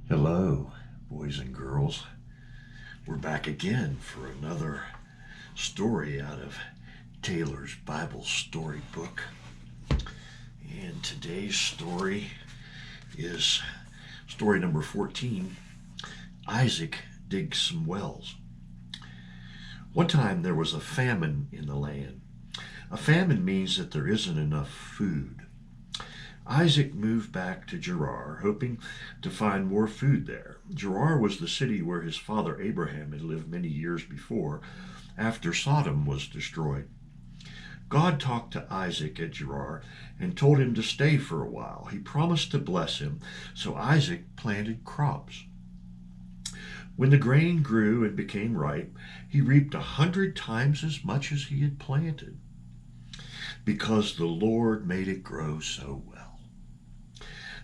Hello, boys and girls. We're back again for another story out of Taylor's Bible Storybook. And today's story is story number 14, Isaac Digs Some Wells. One time there was a famine in the land. A famine means that there isn't enough food. Isaac moved back to Gerar, hoping to find more food there. Gerar was the city where his father Abraham had lived many years before, after Sodom was destroyed. God talked to Isaac at Gerar and told him to stay for a while. He promised to bless him, so Isaac planted crops. When the grain grew and became ripe, he reaped 100 times as much as he had planted, because the Lord made it grow so well.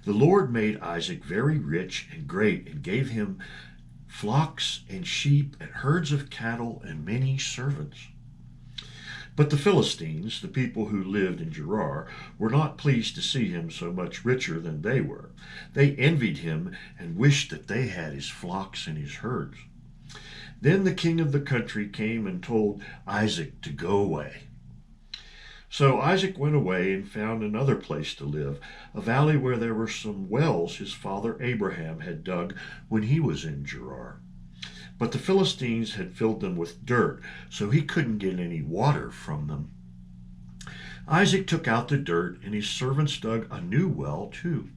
The Lord made Isaac very rich and great and gave him flocks and sheep and herds of cattle and many servants. But the Philistines, the people who lived in Gerar, were not pleased to see him so much richer than they were. They envied him and wished that they had his flocks and his herds. Then the king of the country came and told Isaac to go away. So Isaac went away and found another place to live, a valley where there were some wells his father Abraham had dug when he was in Gerar. But the Philistines had filled them with dirt, so he couldn't get any water from them. Isaac took out the dirt, and his servants dug a new well too.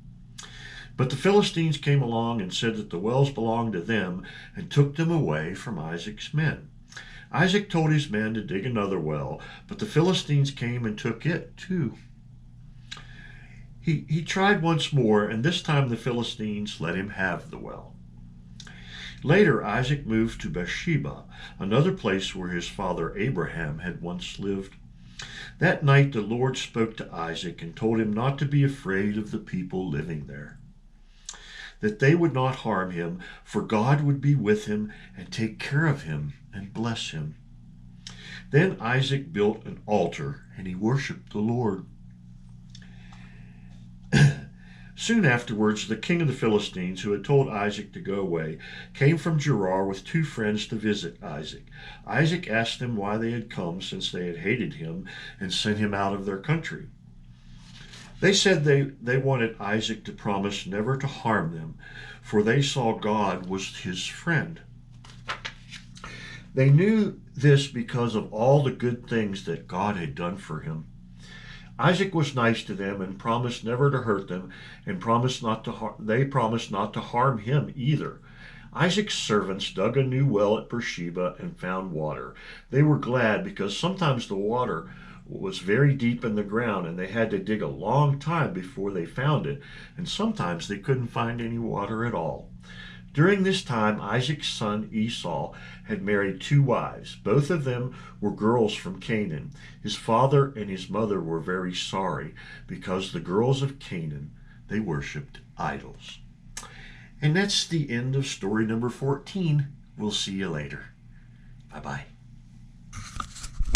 But the Philistines came along and said that the wells belonged to them and took them away from Isaac's men. Isaac told his men to dig another well, but the Philistines came and took it too. He tried once more, and this time the Philistines let him have the well. Later, Isaac moved to Beersheba, another place where his father Abraham had once lived. That night the Lord spoke to Isaac and told him not to be afraid of the people living there, that they would not harm him, for God would be with him and take care of him and bless him. Then Isaac built an altar, and he worshipped the Lord. Soon afterwards, the king of the Philistines, who had told Isaac to go away, came from Gerar with 2 friends to visit Isaac. Isaac asked them why they had come, since they had hated him and sent him out of their country. They said they wanted Isaac to promise never to harm them, for they saw God was his friend. They knew this because of all the good things that God had done for him. Isaac was nice to them and promised never to hurt them, and they promised not to harm him either. Isaac's servants dug a new well at Beersheba and found water. They were glad because sometimes the water was very deep in the ground and they had to dig a long time before they found it, and sometimes they couldn't find any water at all. During this time, Isaac's son Esau had married 2 wives. Both of them were girls from Canaan. His father and his mother were very sorry because the girls of Canaan, they worshipped idols. And that's the end of story number 14. We'll see you later. Bye-bye.